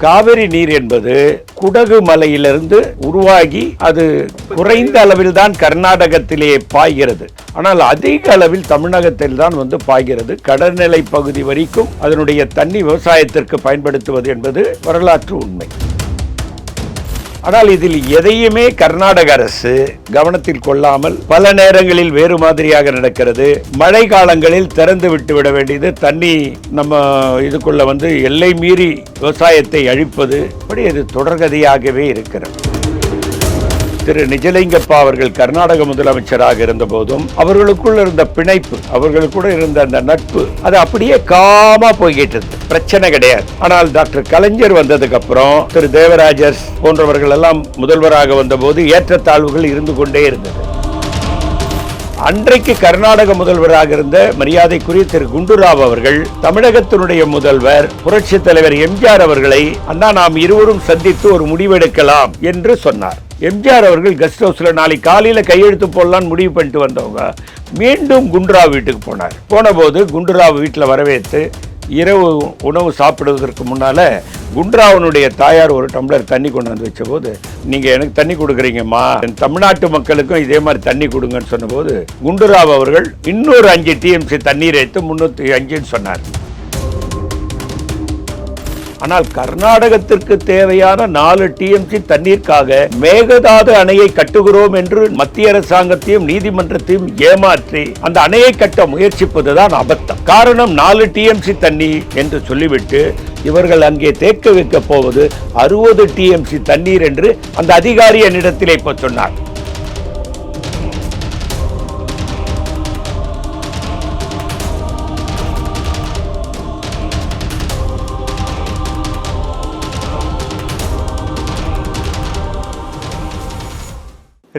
காவிரி நீர் என்பது குடகு மலையிலிருந்து உருவாகி அது குறைந்த அளவில் தான் கர்நாடகத்திலே பாய்கிறது. ஆனால் அதிக அளவில் தமிழகத்தில் தான் பாய்கிறது. கடல்நிலை பகுதி வரைக்கும் அதனுடைய தண்ணி விவசாயத்திற்கு பயன்படுத்துவது என்பது வரலாற்று உண்மை. ஆனால் இதில் எதையுமே கர்நாடக அரசு கவனத்தில் கொள்ளாமல் பல நேரங்களில் வேறு மாதிரியாக நடக்கிறது. மழை காலங்களில் திறந்து விட்டு விட வேண்டியது, தண்ணி நம்ம இதுக்குள்ள எல்லை மீறி விவசாயத்தை அழிப்பது, அப்படி இது தொடர்கதையாகவே இருக்கிறது. திரு நிஜலிங்கப்பா அவர்கள் கர்நாடக முதலமைச்சராக இருந்த போதும் அவர்களுக்குள் இருந்த பிணைப்பு, அவர்களுக்குள்ள இருந்த அந்த நட்பு, அது அப்படியே காமா போய்கிட்டு இருக்கு, பிரச்சனை கிடையாது. ஆனால் டாக்டர் கலைஞர் வந்ததுக்கு அப்புறம் திரு தேவராஜஸ் போன்றவர்கள் எல்லாம் முதல்வராக வந்தபோது ஏற்றத்தாழ்வுகள் இருந்து கொண்டே இருந்தது. அன்றைக்கு கர்நாடக முதல்வராக இருந்த மரியாதைக்குரிய திரு குண்டுராவ் அவர்கள் தமிழகத்தினுடைய முதல்வர் புரட்சி தலைவர் எம்ஜிஆர் அவர்களை அண்ணா நாம் இருவரும் சந்தித்து ஒரு முடிவெடுக்கலாம் என்று சொன்னார். எம்ஜிஆர் அவர்கள் கெஸ்ட் ஹவுஸ்ல நாளைக்கு காலையில கையெழுத்து போடலான்னு முடிவு பண்ணிட்டு வந்தவங்க மீண்டும் குண்டுராவ் வீட்டுக்கு போனார். போன போது குண்டுராவ் வீட்டில் வரவேற்று இரவு உணவு சாப்பிடுவதற்கு முன்னால குண்டுராவனுடைய தாயார் ஒரு டம்ளர் தண்ணி கொண்டு வந்து வச்ச போது, நீங்க எனக்கு தண்ணி கொடுக்குறீங்கம்மா, தமிழ்நாட்டு மக்களுக்கும் இதே மாதிரி தண்ணி கொடுங்கன்னு சொன்ன போது குண்டுராவ் அவர்கள் இன்னொரு 5 TMC தண்ணீர் எடுத்து 305 சொன்னார். ஆனால் கர்நாடகத்திற்கு தேவையான 4 TMC தண்ணீருக்காக மேகதாது அணையை கட்டுகிறோம் என்று மத்திய அரசாங்கத்தையும் நீதிமன்றத்தையும் ஏமாற்றி அந்த அணையை கட்ட முயற்சிப்பதுதான் அபத்தம். காரணம் 4 TMC தண்ணீர் என்று சொல்லிவிட்டு இவர்கள் அங்கே தேக்க வைக்க போவது 60 TMC தண்ணீர் என்று அந்த அதிகாரி என்னிடத்திலே இப்ப சொன்னார்.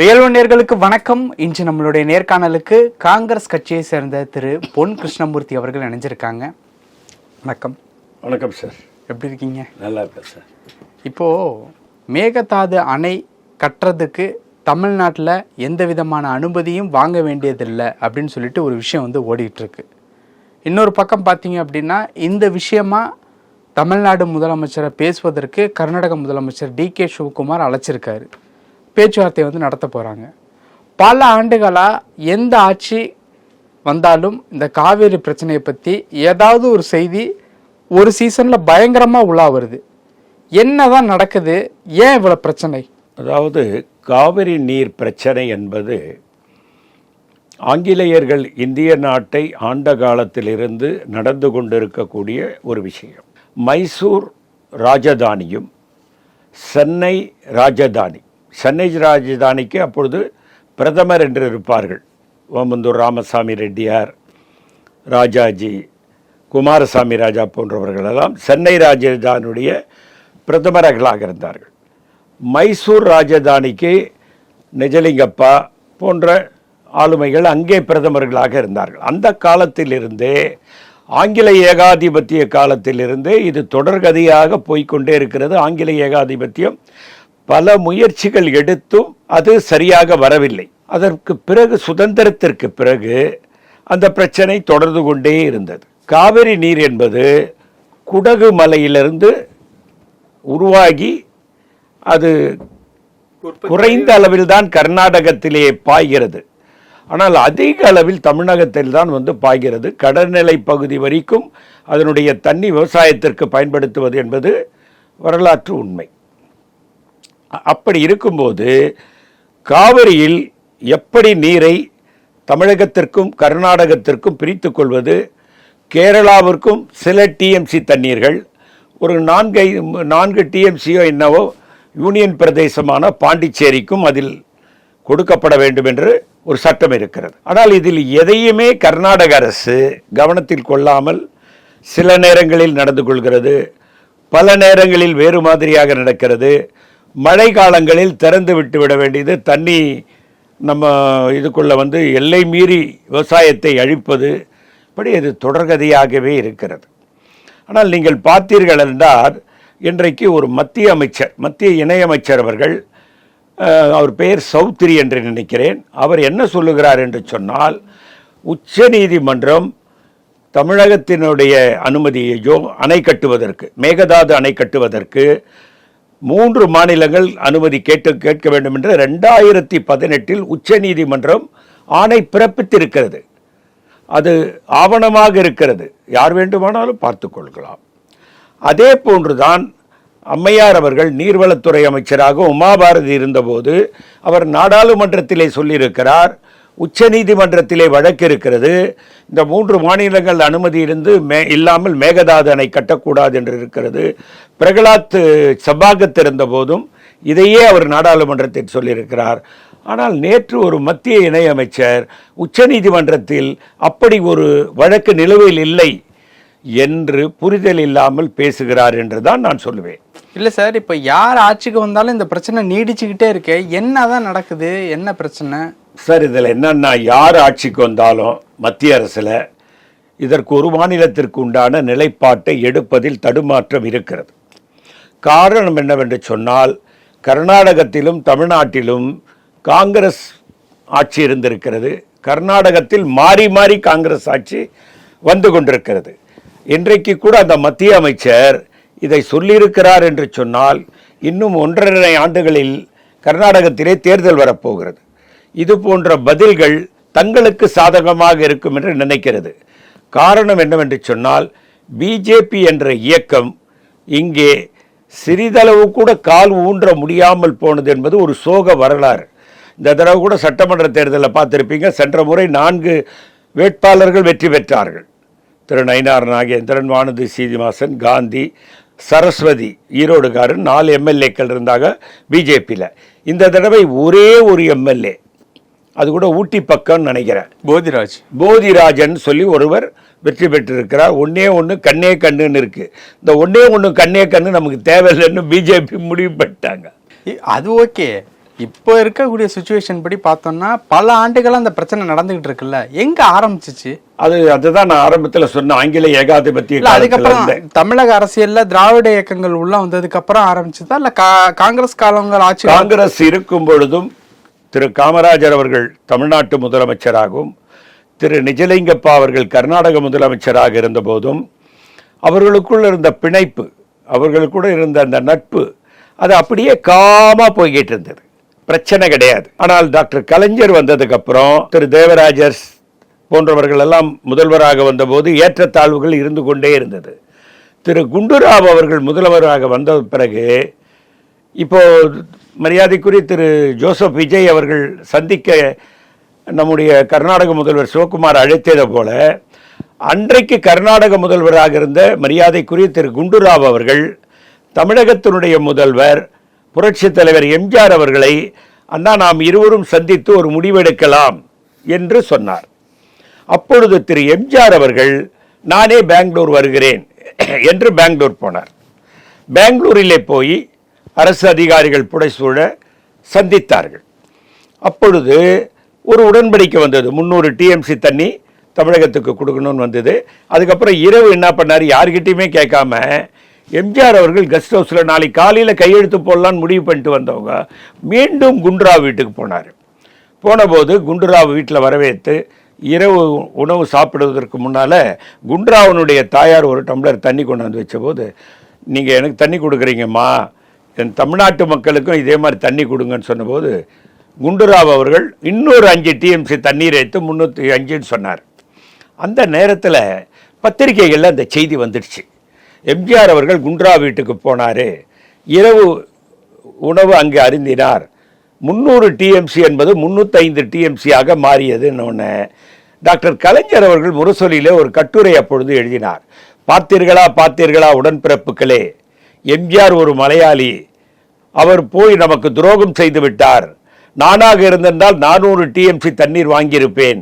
ரியல் ஒன் நேயர்களுக்கு வணக்கம். இன்று நம்மளுடைய நேர்காணலுக்கு காங்கிரஸ் கட்சியை சேர்ந்த திரு பொன் கிருஷ்ணமூர்த்தி அவர்கள் இணைஞ்சிருக்காங்க. வணக்கம். வணக்கம் சார், எப்படி இருக்கீங்க? நல்லா இருக்கேன் சார். இப்போது மேகதாது அணை கட்டுறதுக்கு தமிழ்நாட்டில் எந்த விதமான அனுமதியும் வாங்க வேண்டியதில்லை அப்படின்னு சொல்லிட்டு ஒரு விஷயம் ஓடிட்டுருக்கு. இன்னொரு பக்கம் பார்த்தீங்க அப்படின்னா இந்த விஷயமா தமிழ்நாடு முதலமைச்சரை பேசுவதற்கு கர்நாடக முதலமைச்சர் DK சிவகுமார் அழைச்சிருக்காரு. பேச்சுவார்த்தை நடத்த போகிறாங்க. பல ஆண்டுகளாக எந்த ஆட்சி வந்தாலும் இந்த காவேரி பிரச்சனையை பற்றி ஏதாவது ஒரு செய்தி ஒரு சீசனில் பயங்கரமாக உலா வருது. என்னதான் நடக்குது? ஏன் இவ்வளோ பிரச்சனை? அதாவது காவிரி நீர் பிரச்சனை என்பது ஆங்கிலேயர்கள் இந்திய நாட்டை ஆண்ட காலத்திலிருந்து நடந்து கொண்டிருக்கக்கூடிய ஒரு விஷயம். மைசூர் ராஜதானியும் சென்னை ராஜதானி, சென்னை ராஜதானிக்கு அப்பொழுது பிரதமர் என்று இருப்பார்கள். ஓமந்தூர் ராமசாமி ரெட்டியார், ராஜாஜி, குமாரசாமி ராஜா போன்றவர்களெல்லாம் சென்னை ராஜதானுடைய பிரதமர்களாக இருந்தார்கள். மைசூர் ராஜதானிக்கு நிஜலிங்கப்பா போன்ற ஆளுமைகள் அங்கே பிரதமர்களாக இருந்தார்கள். அந்த காலத்திலிருந்தே, ஆங்கில ஏகாதிபத்திய காலத்திலிருந்தே இது தொடர்கதையாக போய்கொண்டே இருக்கிறது. ஆங்கில ஏகாதிபத்தியம் பல முயற்சிகள் எடுத்தும் அது சரியாக வரவில்லை. அதற்கு பிறகு சுதந்திரத்திற்கு பிறகு அந்த பிரச்சனை தொடர்ந்து கொண்டே இருந்தது. காவிரி நீர் என்பது குடகு மலையிலிருந்து உருவாகி அது குறைந்த அளவில் தான் கர்நாடகத்திலே பாய்கிறது. ஆனால் அதிக அளவில் தமிழகத்தில் தான் பாய்கிறது. கடல்நிலை பகுதி வரைக்கும் அதனுடைய தண்ணி விவசாயத்திற்கு பயன்படுத்துவது என்பது வரலாற்று உண்மை. அப்படி இருக்கும்போது காவிரியில் எப்படி நீரை தமிழகத்திற்கும் கர்நாடகத்திற்கும் பிரித்து கொள்வது? கேரளாவிற்கும் சில TMC தண்ணீர்கள், ஒரு 4 TMCயோ என்னவோ யூனியன் பிரதேசமான பாண்டிச்சேரிக்கும் அதில் கொடுக்கப்பட வேண்டும் என்று ஒரு சட்டம் இருக்கிறது. ஆனால் இதில் எதையுமே கர்நாடக அரசு கவனத்தில் கொள்ளாமல் சில நேரங்களில் நடந்து கொள்கிறது, பல நேரங்களில் வேறு மாதிரியாக நடக்கிறது. மழை காலங்களில் திறந்து விட்டு விட வேண்டியது, தண்ணி நம்ம இதுக்குள்ள எல்லை மீறி விவசாயத்தை அழிப்பது, இப்படி இது தொடர்கதையாகவே இருக்கிறது. ஆனால் நீங்கள் பார்த்தீர்கள் என்றால் இன்றைக்கு ஒரு மத்திய இணையமைச்சர் அவர்கள், அவர் பெயர் சௌத்ரி என்று நினைக்கிறேன், அவர் என்ன சொல்லுகிறார் என்று சொன்னால், உச்ச நீதிமன்றம் தமிழகத்தினுடைய அனுமதியையோ அணை கட்டுவதற்கு, மேகதாது அணை கட்டுவதற்கு 3 மாநிலங்கள் அனுமதி கேட்க வேண்டும் என்று 2018 உச்சநீதிமன்றம் ஆணை பிறப்பித்திருக்கிறது. அது ஆவணமாக இருக்கிறது, யார் வேண்டுமானாலும் பார்த்து கொள்ளலாம். அதே போன்றுதான் அம்மையார் அவர்கள் நீர்வளத்துறை அமைச்சராக உமாபாரதி இருந்தபோது அவர் நாடாளுமன்றத்திலே சொல்லியிருக்கிறார், உச்சநீதிமன்றத்திலே வழக்கு இருக்கிறது, இந்த 3 மாநிலங்கள் அனுமதி இல்லாமல் மேகதாது அணை கட்டக்கூடாது என்று இருக்கிறது. பிரகலாத் சபாகத் இருந்த போதும் இதையே அவர் நாடாளுமன்றத்தில் சொல்லியிருக்கிறார். ஆனால் நேற்று ஒரு மத்திய இணையமைச்சர் உச்சநீதிமன்றத்தில் அப்படி ஒரு வழக்கு நிலுவையில் இல்லை என்று புரிதல் இல்லாமல் பேசுகிறார் என்று தான் நான் சொல்லுவேன். இல்லை சார், இப்போ யார் ஆட்சிக்கு வந்தாலும் இந்த பிரச்சனை நீடிச்சுக்கிட்டே இருக்கு. என்னதான் நடக்குது, என்ன பிரச்சனை சார்? இதில் என்னன்னா, யார் ஆட்சிக்கு வந்தாலும் மத்திய அரசில் இதற்கு ஒரு மாநிலத்திற்கு உண்டான நிலைப்பாட்டை எடுப்பதில் தடுமாற்றம் இருக்கிறது. காரணம் என்னவென்று சொன்னால், கர்நாடகத்திலும் தமிழ்நாட்டிலும் காங்கிரஸ் ஆட்சி இருந்திருக்கிறது. கர்நாடகத்தில் மாறி மாறி காங்கிரஸ் ஆட்சி வந்து கொண்டிருக்கிறது. இன்றைக்கு கூட அந்த மத்திய அமைச்சர் இதை சொல்லியிருக்கிறார் என்று சொன்னால், இன்னும் 1.5 ஆண்டுகளில் கர்நாடகத்திலே தேர்தல் வரப்போகிறது. இது போன்ற பதில்கள் தங்களுக்கு சாதகமாக இருக்கும் என்று நினைக்கிறது. காரணம் என்னவென்று சொன்னால், பிஜேபி என்ற இயக்கம் இங்கே சிறிதளவு கூட கால் ஊன்ற முடியாமல் போனது என்பது ஒரு சோக வரலாறு. இந்த தடவை கூட சட்டமன்ற தேர்தலில் பார்த்துருப்பீங்க, சென்ற முறை 4 வேட்பாளர்கள் வெற்றி பெற்றார்கள். திரு நயினார் நாகேந்திரன், வானதி சீனிவாசன், காந்தி, சரஸ்வதி, ஈரோடுகாரன் 4 எம்எல்ஏக்கள் இருந்தாங்க பிஜேபியில். இந்த தடவை ஒரே ஒரு எம்எல்ஏ, அது கூட ஊட்டி பக்கம் நினைக்கிறேன், போதிராஜன் சொல்லி ஒருவர் வெற்றி பெற்றிருக்கிறார். 1 கண்ணே கண்ணுன்னு இருக்கு. இந்த 1 கண்ணே கண்ணு நமக்கு தேவையில்லைன்னு பிஜேபி முடிவு பண்ணிட்டாங்க. அது ஓகே. இப்போ இருக்கக்கூடிய சுச்சுவேஷன் படி பார்த்தோம்னா பல ஆண்டுகளாக அந்த பிரச்சனை நடந்துகிட்டு இருக்குல்ல, எங்க ஆரம்பிச்சிச்சு? அதுதான் நான் ஆரம்பத்தில் சொன்ன ஆங்கில ஏகாதிபத்திய. அதுக்கப்புறம் தமிழக அரசியல்ல திராவிட இயக்கங்கள் உள்ள வந்ததுக்கு அப்புறம் ஆரம்பிச்சதா, இல்ல காங்கிரஸ் காலங்கள் ஆட்சி? காங்கிரஸ் இருக்கும் பொழுதும் திரு காமராஜர் அவர்கள் தமிழ்நாட்டு முதலமைச்சராகவும் திரு நிஜலிங்கப்பா அவர்கள் கர்நாடக முதலமைச்சராக இருந்த போதும் அவர்களுக்குள் இருந்த பிணைப்பு, அவர்களுக்குள்ள இருந்த அந்த நட்பு, அது அப்படியே காமா போய்கிட்டு இருந்தது, பிரச்சனை கிடையாது. ஆனால் டாக்டர் கலைஞர் வந்ததுக்கு அப்புறம் திரு தேவராஜர் போன்றவர்கள் எல்லாம் முதல்வராக வந்தபோது ஏற்றத்தாழ்வுகள் இருந்து கொண்டே இருந்தது. திரு குண்டுராவ் அவர்கள் முதல்வராக வந்த பிறகு இப்போ மரியாதைக்குரிய திரு ஜோசப் விஜய் அவர்கள் சந்திக்க நம்முடைய கர்நாடக முதல்வர் சிவகுமார் அழைத்ததை போல, அன்றைக்கு கர்நாடக முதல்வராக இருந்த மரியாதைக்குரிய திரு குண்டுராவ் அவர்கள் தமிழகத்தினுடைய முதல்வர் புரட்சித் தலைவர் எம்ஜிஆர் அவர்களை, அண்ணா நாம் இருவரும் சந்தித்து ஒரு முடிவெடுக்கலாம் என்று சொன்னார். அப்பொழுது திரு எம்ஜிஆர் அவர்கள் நானே பெங்களூர் வருகிறேன் என்று பெங்களூர் போனார். பெங்களூரிலே போய் அரசு அதிகாரிகள் புடைசூழ சந்தித்தார்கள். அப்பொழுது ஒரு உடன்படிக்கை வந்தது, 300 டிஎம்சி தண்ணி தமிழகத்துக்கு கொடுக்கணும்னு வந்தது. அதுக்கப்புறம் இரவு என்ன பண்ணார், யார்கிட்டையுமே கேட்காம எம்ஜிஆர் அவர்கள் கெஸ்ட் ஹவுஸில் நாளைக்கு காலையில் கையெழுத்து போடலான்னு முடிவு பண்ணிட்டு வந்தவங்க மீண்டும் குண்டுராவ் வீட்டுக்கு போனார். போனபோது குண்டுராவ் வீட்டில் வரவேற்று இரவு உணவு சாப்பிடுவதற்கு முன்னால் குண்டுராவனுடைய தாயார் ஒரு டம்ளர் தண்ணி கொண்டாந்து வச்சபோது, நீங்கள் எனக்கு தண்ணி கொடுக்குறீங்கம்மா, என் தமிழ்நாட்டு மக்களுக்கும் இதே மாதிரி தண்ணி கொடுங்கன்னு சொன்னபோது குண்டுராவ் அவர்கள் இன்னொரு 5 டிஎம்சி தண்ணீர் எடுத்து 305ன்னு சொன்னார். அந்த நேரத்தில் பத்திரிகைகளில் அந்த செய்தி வந்துடுச்சு. எம்ஜிஆர் அவர்கள் குண்டுராவ் வீட்டுக்கு போனார், இரவு உணவு அங்கே அருந்தினார், 300 டிஎம்சி என்பது 305 டிஎம்சியாக மாறியதுன்னு டாக்டர் கலைஞர் அவர்கள் முரசொலியிலே ஒரு கட்டுரை அப்பொழுது எழுதினார். பார்த்தீர்களா உடன்பிறப்புகளே, எம்ஜிஆர் ஒரு மலையாளி, அவர் போய் நமக்கு துரோகம் செய்து விட்டார். நானாக இருந்திருந்தால் 400 டிஎம்சி தண்ணீர் வாங்கியிருப்பேன்,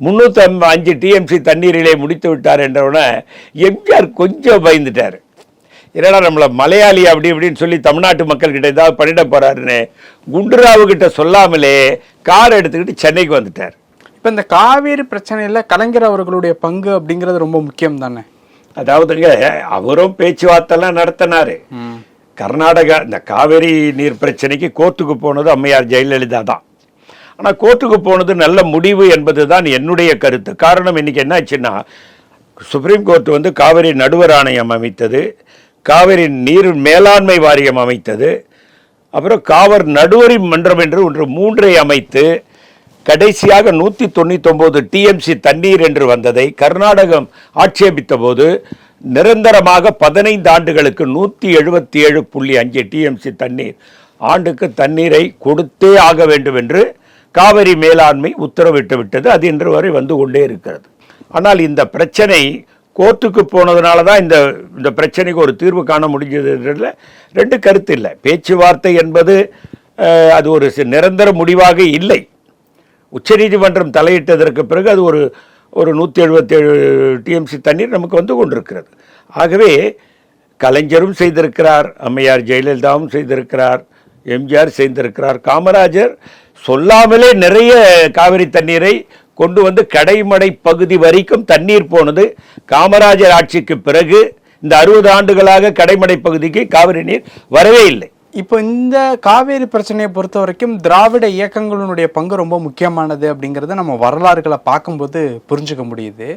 305 டிஎம்சி தண்ணீரிலே முடித்து விட்டார் என்றவுடன எம்ஜிஆர் கொஞ்சம் பயந்துட்டார். ஏன்னா நம்மளை மலையாளி அப்படி இப்படின்னு சொல்லி தமிழ்நாட்டு மக்கள்கிட்ட ஏதாவது பண்ணிட போறாருன்னு குண்டுராவு கிட்ட சொல்லாமலே கார் எடுத்துக்கிட்டு சென்னைக்கு வந்துட்டார். இப்போ இந்த காவேரி பிரச்சனையில் கலைஞர் அவர்களுடைய பங்கு அப்படிங்கிறது ரொம்ப முக்கியம் தானே? அதாவதுங்க, அவரும் பேச்சுவார்த்தைலாம் நடத்தினாரு. கர்நாடகா இந்த காவேரி நீர் பிரச்சனைக்கு கோர்ட்டுக்கு போனது அம்மையார் ஜெயலலிதா தான். ஆனால் கோர்ட்டுக்கு போனது நல்ல முடிவு என்பது தான் என்னுடைய கருத்து. காரணம் இன்னைக்கு என்னாச்சுன்னா, சுப்ரீம் கோர்ட் வந்து காவிரி நடுவர் ஆணையம் அமைத்தது, காவிரி நீர் மேலாண்மை வாரியம் அமைத்தது, அப்புறம் காவிரி நடுவரி மன்றம் என்று ஒன்று 3ஐ அமைத்து கடைசியாக 199 டிஎம்சி தண்ணீர் என்று வந்ததை கர்நாடகம் ஆட்சேபித்த போது நிரந்தரமாக 15 ஆண்டுகளுக்கு 177.5 டிஎம்சி தண்ணீர் ஆண்டுக்கு தண்ணீரை கொடுத்தே ஆக வேண்டும் என்று காவிரி மேலாண்மை உத்தரவிட்டு விட்டது. அது இன்று வரை வந்து கொண்டே இருக்கிறது. ஆனால் இந்த பிரச்சனை கோர்ட்டுக்கு போனதுனால தான் இந்த பிரச்சனைக்கு ஒரு தீர்வு காண முடிஞ்சதுன்றதுல ரெண்டு கருத்து இல்லை. பேச்சுவார்த்தை என்பது அது ஒரு நிரந்தர முடிவாக இல்லை. உச்சநீதிமன்றம் தலையிட்டதற்கு பிறகு அது ஒரு 177 டிஎம்சி தண்ணீர் நமக்கு வந்து கொண்டிருக்கிறது. ஆகவே கலைஞரும் செய்திருக்கிறார், அம்மையார் ஜெயலலிதாவும் செய்திருக்கிறார், எம்ஜிஆர் செய்திருக்கிறார், காமராஜர் சொல்லாமலே நிறைய காவிரி தண்ணீரை கொண்டு வந்து கடைமடை பகுதி வரைக்கும் தண்ணீர் போனது. காமராஜர் ஆட்சிக்கு பிறகு இந்த 60 ஆண்டுகளாக கடைமடை பகுதிக்கு காவிரி நீர் வரவே இல்லை. இப்போ இந்த காவேரி பிரச்சனையை பொறுத்த வரைக்கும் திராவிட இயக்கங்களுடைய பங்கு ரொம்ப முக்கியமானது அப்படிங்கிறத நம்ம வரலாறுகளை பார்க்கும்போது புரிஞ்சுக்க முடியுது.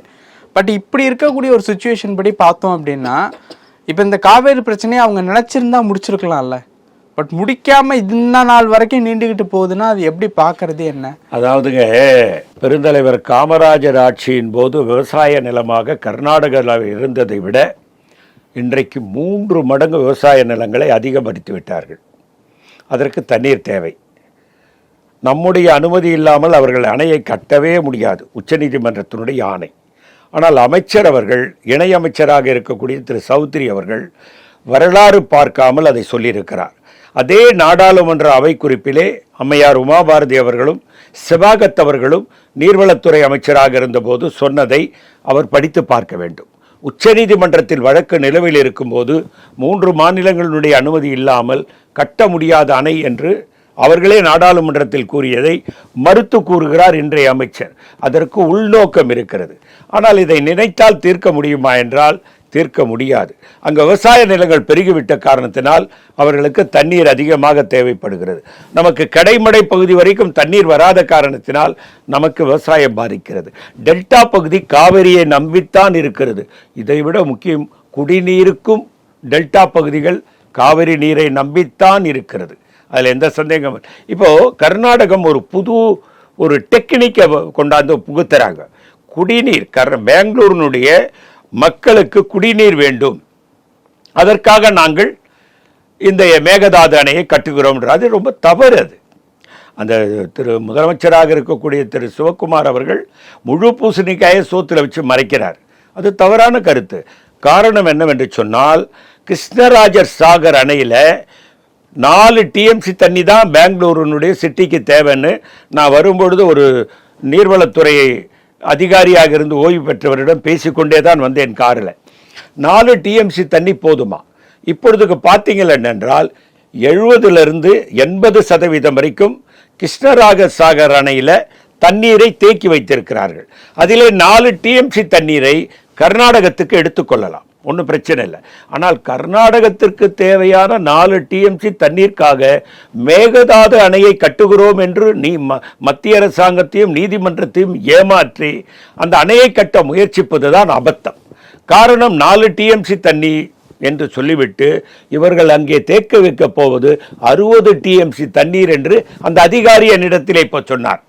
பட் இப்படி இருக்கக்கூடிய ஒரு சுச்சுவேஷன் படி பார்த்தோம் அப்படின்னா இப்போ இந்த காவேரி பிரச்சனையை அவங்க நினைச்சிருந்தா முடிச்சிருக்கலாம்ல. பட் முடிக்காம இந்த நாள் வரைக்கும் நீண்டுகிட்டு போகுதுன்னா அது எப்படி பார்க்கறது என்ன? அதாவதுங்க, பெருந்தலைவர் காமராஜர் ஆட்சியின் போது விவசாய நிலமாக கர்நாடகாவில் இருந்ததை விட இன்றைக்கு 3 மடங்கு விவசாய நிலங்களை அதிகப்படுத்தி விட்டார்கள். அதற்கு தண்ணீர் தேவை. நம்முடைய அனுமதி இல்லாமல் அவர்கள் அணையை கட்டவே முடியாது, உச்சநீதிமன்றத்தினுடைய ஆணை. ஆனால் அமைச்சர் அவர்கள், இணையமைச்சராக இருக்கக்கூடிய திரு சௌத்ரி அவர்கள் வரலாறு பார்க்காமல் அதை சொல்லியிருக்கிறார். அதே நாடாளுமன்ற அவை குறிப்பிலே அம்மையார் உமாபாரதி அவர்களும் செபாகத் அவர்களும் நீர்வளத்துறை அமைச்சராக இருந்தபோது சொன்னதை அவர் படித்து பார்க்க வேண்டும். உச்சநீதிமன்றத்தில் வழக்கு நிலுவையில் இருக்கும்போது 3 மாநிலங்களுடைய அனுமதி இல்லாமல் கட்ட முடியாத அணை என்று அவர்களே நாடாளுமன்றத்தில் கூறியதை மறுத்து கூறுகிறார் இன்றைய அமைச்சர். அதற்கு உள்நோக்கம் இருக்கிறது. ஆனால் இதை நினைத்தால் தீர்க்க முடியுமா என்றால் தீர்க்க முடியாது. அங்கே விவசாய நிலங்கள் பெருகிவிட்ட காரணத்தினால் அவர்களுக்கு தண்ணீர் அதிகமாக தேவைப்படுகிறது. நமக்கு கடைமடை பகுதி வரைக்கும் தண்ணீர் வராத காரணத்தினால் நமக்கு விவசாயம் பாதிக்கிறது. டெல்டா பகுதி காவிரியை நம்பித்தான் இருக்கிறது. இதைவிட முக்கியம், குடிநீருக்கும் டெல்டா பகுதிகள் காவிரி நீரை நம்பித்தான் இருக்கிறது. அதில் எந்த சந்தேகம். இப்போ கர்நாடகம் ஒரு டெக்னிக்கை கொண்டாந்து புகுத்துறாங்க. குடிநீர் பெங்களூரினுடைய மக்களுக்கு குடிநீர் வேண்டும், அதற்காக நாங்கள் இந்த மேகதாது அணையை கட்டுகிறோம். அது ரொம்ப தவறு. அது அந்த முதலமைச்சராக இருக்கக்கூடிய திரு சிவக்குமார் அவர்கள் முழு பூசணிக்காயை சோத்துல வச்சு மறைக்கிறார். அது தவறான கருத்து. காரணம் என்னவென்று சொன்னால், கிருஷ்ணராஜர் சாகர் அணையில் 4 டிஎம்சி தண்ணி தான் பெங்களூருனுடைய சிட்டிக்கு தேவைன்னு நான் வரும்பொழுது ஒரு நீர்வளத்துறையை அதிகாரியாக இருந்து ஓய்வு பெற்றவரிடம் பேசிக்கொண்டே தான் வந்தேன் காரில். 4 டிஎம்சி தண்ணி போதுமா? இப்பொழுதுக்கு பார்த்தீங்கள் என்றால் 70லிருந்து 80% வரைக்கும் கிருஷ்ணராஜர் சாகர் அணையில் தண்ணீரை தேக்கி வைத்திருக்கிறார்கள். அதிலே 4 டிஎம்சி தண்ணீரை கர்நாடகத்துக்கு எடுத்துக்கொள்ளலாம், ஒன்றும் பிரச்சனை இல்லை. ஆனால் கர்நாடகத்திற்கு தேவையான 4 டிஎம்சி தண்ணீருக்காக மேகதாது அணையை கட்டுகிறோம் என்று மத்திய அரசாங்கத்தையும் நீதிமன்றத்தையும் ஏமாற்றி அந்த அணையை கட்ட முயற்சிப்பது தான் அபத்தம். காரணம், 4 டிஎம்சி தண்ணி என்று சொல்லிவிட்டு இவர்கள் அங்கே தேக்க வைக்கப் போவது 60 டிஎம்சி தண்ணீர் என்று அந்த அதிகாரி என்னிடத்தில் இப்போ சொன்னார்.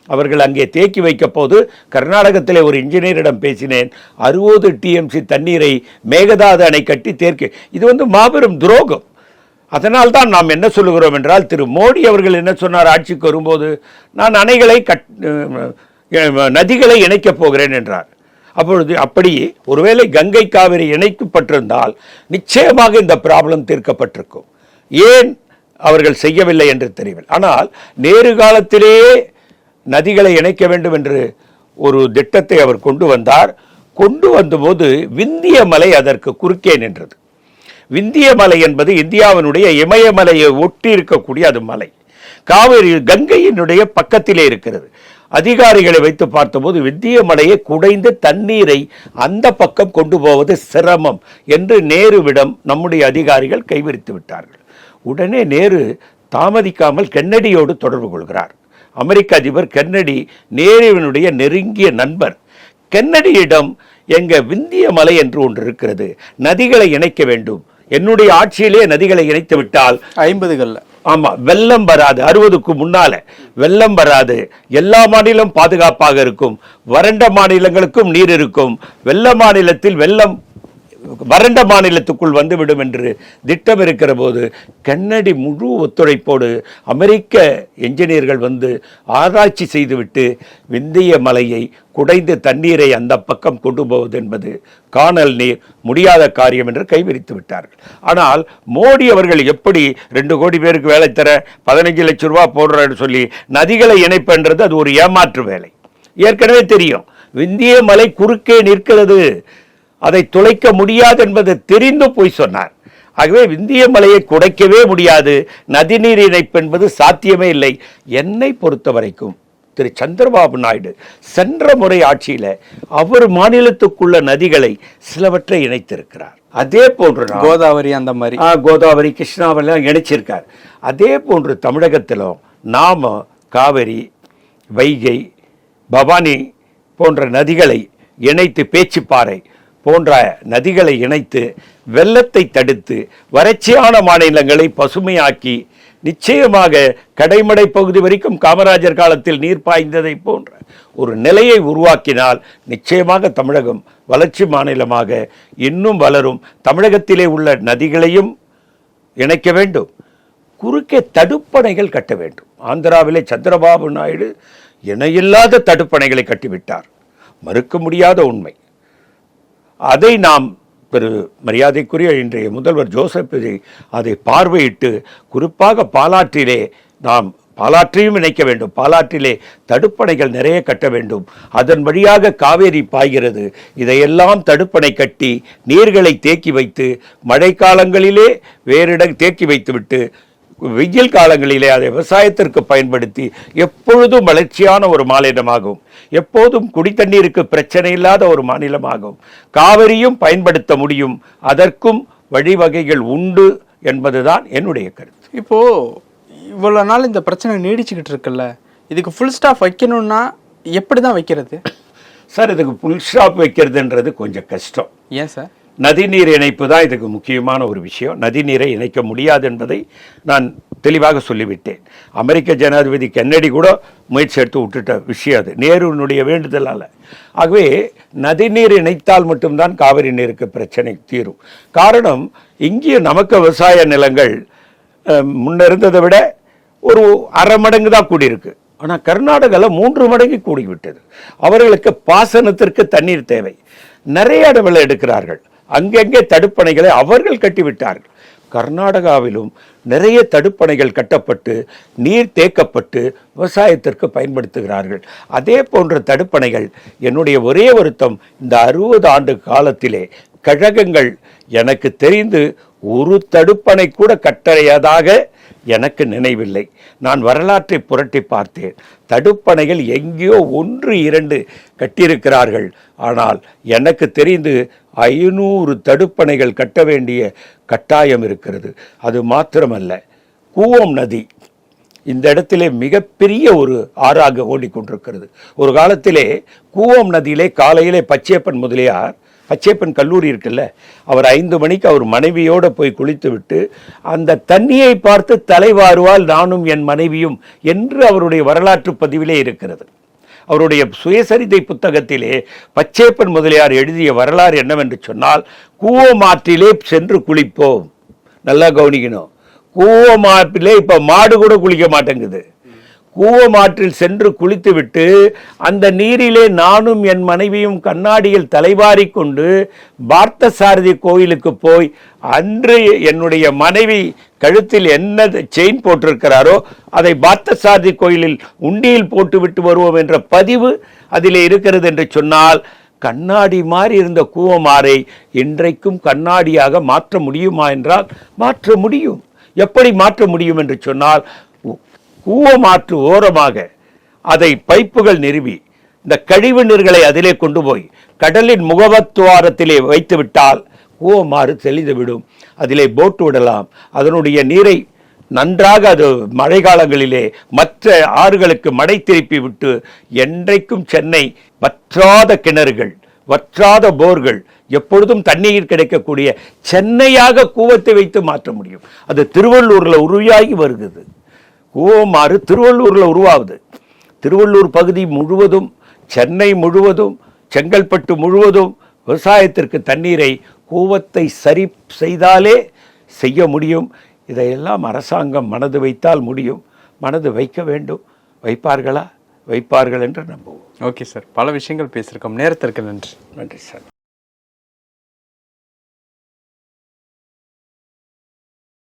அவர்கள் அங்கே தேக்கி வைக்க போது கர்நாடகத்திலே ஒரு இன்ஜினியரிடம் பேசினேன். 60 டிஎம்சி தண்ணீரை மேகதாது அணை கட்டி இது மாபெரும் துரோகம். அதனால் தான் நாம் என்ன சொல்லுகிறோம் என்றால், திரு மோடி அவர்கள் என்ன சொன்னார் ஆட்சிக்கு வரும்போது, நான் அணைகளை நதிகளை இணைக்கப் போகிறேன் என்றார். அப்பொழுது அப்படி ஒருவேளை கங்கை காவிரி இணைக்கப்பட்டிருந்தால் நிச்சயமாக இந்த ப்ராப்ளம் தீர்க்கப்பட்டிருக்கும். ஏன் அவர்கள் செய்யவில்லை என்று தெரியவில்லை. ஆனால் நேரு காலத்திலேயே நதிகளை இணைக்க வேண்டும் என்று ஒரு திட்டத்தை அவர் கொண்டு வந்தார். கொண்டு வந்தபோது விந்திய மலை அதற்கு குறுக்கே நின்றது. விந்திய மலை என்பது இந்தியாவினுடைய இமயமலையை ஒட்டி இருக்கக்கூடிய அது மலை. காவிரி கங்கையினுடைய பக்கத்திலே இருக்கிறது. அதிகாரிகளை வைத்து பார்த்தபோது விந்திய மலையை குடைந்து தண்ணீரை அந்த பக்கம் கொண்டு போவது சிரமம் என்று நேருவிடம் நம்முடைய அதிகாரிகள் கைவிரித்து விட்டார்கள். உடனே நேரு தாமதிக்காமல் கென்னடியோடு தொடர்பு கொள்கிறார். அமெரிக்க அதிபர் கென்னடி நேருவினுடைய நெருங்கிய நண்பர். கென்னடியிடம் எங்க விந்திய மலை என்று ஒன்று இருக்கிறது, நதிகளை இணைக்க வேண்டும். என்னுடைய ஆட்சியிலே நதிகளை இணைத்து விட்டால் 50கள்ல ஆமா வெள்ளம் வராது, 60க்கு முன்னால வெள்ளம் வராது, எல்லா மாநிலம் பாதுகாப்பாக இருக்கும், வறண்ட மாநிலங்களுக்கும் நீர் இருக்கும், வெள்ள மாநிலத்தில் வெள்ளம் வறண்ட மாநிலத்துக்குள் வந்துவிடும் என்று திட்டம் இருக்கிற போது கென்னடி முழு ஒத்துழைப்போடு அமெரிக்க என்ஜினியர்கள் வந்து ஆராய்ச்சி செய்துவிட்டு விந்திய மலையை குடைந்து தண்ணீரை அந்த பக்கம் கொண்டு போவது என்பது காணல் நீர் முடியாத காரியம் என்று கைவிரித்து விட்டார்கள். ஆனால் மோடி அவர்கள் எப்படி 2 கோடி பேருக்கு வேலை தர 15 லட்சம் ரூபாய் போடுறான்னு சொல்லி நதிகளை இணைப்புன்றது அது ஒரு ஏமாற்று வேலை. ஏற்கனவே தெரியும் விந்திய மலை குறுக்கே நிற்கிறது, அதை துளைக்க முடியாது என்பது தெரிந்து போய் சொன்னார். ஆகவே விந்திய மலையை குடைக்கவே முடியாது, நதிநீர் இணைப்பு என்பது சாத்தியமே இல்லை. என்னை பொறுத்த வரைக்கும் திரு சந்திரபாபு நாயுடு சென்ற முறை ஆட்சியில அவர் மாநிலத்துக்குள்ள நதிகளை சிலவற்றை இணைத்திருக்கிறார். அதே போன்று கோதாவரி, அந்த மாதிரி கோதாவரி கிருஷ்ணாவெல்லாம் இணைச்சிருக்கார். அதே போன்று தமிழகத்திலும் நாம காவிரி, வைகை, பவானி போன்ற நதிகளை இணைத்து, பேச்சிப்பாறை போன்ற நதிகளை இணைத்து வெள்ளத்தை தடுத்து வறட்சியான மாநிலங்களை பசுமையாக்கி, நிச்சயமாக கடைமடை பகுதி வரைக்கும் காமராஜர் காலத்தில் நீர் பாய்ந்ததை போன்ற ஒரு நிலையை உருவாக்கினால் நிச்சயமாக தமிழகம் வளர்ச்சி மாநிலமாக இன்னும் வளரும். தமிழகத்திலே உள்ள நதிகளையும் இணைக்க வேண்டும், குறுக்கே தடுப்பணைகள் கட்ட வேண்டும். ஆந்திராவிலே சந்திரபாபு நாயுடு இணையில்லாத தடுப்பணைகளை கட்டிவிட்டார், மறுக்க முடியாத உண்மை. அதை நாம் திரு மரியாதைக்குரிய இன்றைய முதல்வர் ஜோசப் அதை பார்வையிட்டு, குறிப்பாக பாலாற்றிலே நாம் பாலாற்றையும் இணைக்க வேண்டும், பாலாற்றிலே தடுப்பணைகள் நிறைய கட்ட வேண்டும். அதன் வழியாக காவேரி பாய்கிறது. இதையெல்லாம் தடுப்பணை கட்டி நீர்களை தேக்கி வைத்து, மழை காலங்களிலே வேறிடம் தேக்கி வைத்துவிட்டு, வெயில் காலங்களிலே அதை விவசாயத்திற்கு பயன்படுத்தி எப்பொழுதும் வளர்ச்சியான ஒரு மாநிலமாகும், எப்போதும் குடித்தண்ணீருக்கு பிரச்சனை இல்லாத ஒரு மாநிலமாகும். காவிரியும் பயன்படுத்த முடியும், அதற்கும் வழிவகைகள் உண்டு என்பதுதான் என்னுடைய கருத்து. இப்போ இவ்வளவு நாள் இந்த பிரச்சனை நீடிச்சுக்கிட்டு இருக்குல்ல, இதுக்கு ஃபுல் ஸ்டாப் வைக்கணும்னா எப்படி தான் வைக்கிறது சார்? இதுக்கு ஃபுல் ஸ்டாப் வைக்கிறதுன்றது கொஞ்சம் கஷ்டம். ஏன் சார்? நதிநீர் இணைப்பு தான் இதுக்கு முக்கியமான ஒரு விஷயம். நதிநீரை இணைக்க முடியாது என்பதை நான் தெளிவாக சொல்லிவிட்டேன். அமெரிக்க ஜனாதிபதி கென்னடி கூட முயற்சி எடுத்து விட்டுட்ட விஷயம் அது, நேருனுடைய வேண்டுதலால். ஆகவே நதிநீர் இணைத்தால் மட்டும்தான் காவிரி நீருக்கு பிரச்சனை தீரும். காரணம், இங்கே நமக்கு விவசாய நிலங்கள் முன்ன இருந்ததை விட ஒரு 1/2 மடங்கு தான் கூடியிருக்கு. ஆனால் கர்நாடகாவில் 3 மடங்கு கூடிவிட்டது. அவர்களுக்கு பாசனத்திற்கு தண்ணீர் தேவை, நிறைய அளவில் எடுக்கிறார்கள். அங்கங்கே தடுப்பணைகளை அவர்கள் கட்டிவிட்டார்கள். கர்நாடகாவிலும் நிறைய தடுப்பணைகள் கட்டப்பட்டு நீர் தேக்கப்பட்டு விவசாயத்திற்கு பயன்படுத்துகிறார்கள். அதே போன்ற தடுப்பணைகள், என்னுடைய ஒரே வருத்தம், இந்த 60 ஆண்டு காலத்திலே கழகங்கள் எனக்கு தெரிந்து ஒரு தடுப்பணை கூட கட்டளையதாக எனக்கு நினைவில்லை. நான் வரலாற்றை புரட்டி பார்த்தேன். தடுப்பணைகள் எங்கேயோ 1, 2 கட்டியிருக்கிறார்கள். ஆனால் எனக்கு தெரிந்து 500 தடுப்பணைகள் கட்ட வேண்டிய கட்டாயம் இருக்கிறது. அது மாத்திரமல்ல, கூவம் நதி இந்த இடத்திலே மிகப்பெரிய ஒரு ஆறாக ஓடிக்கொண்டிருக்கிறது. ஒரு காலத்திலே கூவம் நதியிலே காலையிலே பச்சையப்பன் முதலியார், பச்சையப்பன் கல்லூரி இருக்குல்ல, அவர் 5 மணிக்கு அவர் மனைவியோடு போய் குளித்து விட்டு அந்த தண்ணியை பார்த்து தலைவாருவால் நானும் என் மனைவியும் என்று அவருடைய வரலாற்று பதிவிலே இருக்கிறது. அவருடைய சுயசரிதை புத்தகத்திலே பச்சையப்பன் முதலியார் எழுதிய வரலாறு என்னவென்று சொன்னால், கூவமாற்றிலே சென்று குளிப்போம். நல்லா கவனிக்கணும், கூவமாற்றிலே இப்போ மாடு கூட குளிக்க மாட்டேங்குது. கூவமாற்றில் சென்று குளித்துவிட்டு அந்த நீரிலே நானும் என் மனைவியும் கண்ணாடியில் தலைவாரி கொண்டு பார்த்தசாரதி கோயிலுக்கு போய், அன்று என்னுடைய மனைவி கழுத்தில் என்ன செயின் போட்டிருக்கிறாரோ அதை பார்த்தசாரதி கோயிலில் உண்டியில் போட்டு விட்டு வருவோம் என்ற பதிவு அதிலே இருக்கிறது என்று சொன்னால், கண்ணாடி மாறி இருந்த கூவமாறை இன்றைக்கும் கண்ணாடியாக மாற்ற முடியுமா என்றால் மாற்ற முடியும். எப்படி மாற்ற முடியும் என்று சொன்னால், கூவமாற்று ஓரமாக அதை பைப்புகள் நிறுவி இந்த கழிவு நீர்களை அதிலே கொண்டு போய் கடலின் முகவத்துவாரத்திலே வைத்து விட்டால் கூவமாறு தெளிந்துவிடும். அதிலே போட்டு விடலாம். அதனுடைய நீரை நன்றாக அது மழை காலங்களிலே மற்ற ஆறுகளுக்கு மடை திருப்பி விட்டு, என்றைக்கும் சென்னை வற்றாத கிணறுகள், வற்றாத போர்கள், எப்பொழுதும் தண்ணீர் கிடைக்கக்கூடிய சென்னையாக கூவத்தை வைத்து மாற்ற முடியும். அது திருவள்ளூரில் உருவாகி வருகிறது. கூவமாறு திருவள்ளூரில் உருவாகுது. திருவள்ளூர் பகுதி முழுவதும், சென்னை முழுவதும், செங்கல்பட்டு முழுவதும் விவசாயத்திற்கு தண்ணீரை கூவத்தை சரி செய்தாலே செய்ய முடியும். இதையெல்லாம் அரசாங்கம் மனது வைத்தால் முடியும். மனது வைக்க வேண்டும். வைப்பார்களா? வைப்பார்கள் என்று நம்புவோம். ஓகே சார், பல விஷயங்கள் பேசியிருக்கோம். நேரத்திற்கு நன்றி. நன்றி சார்.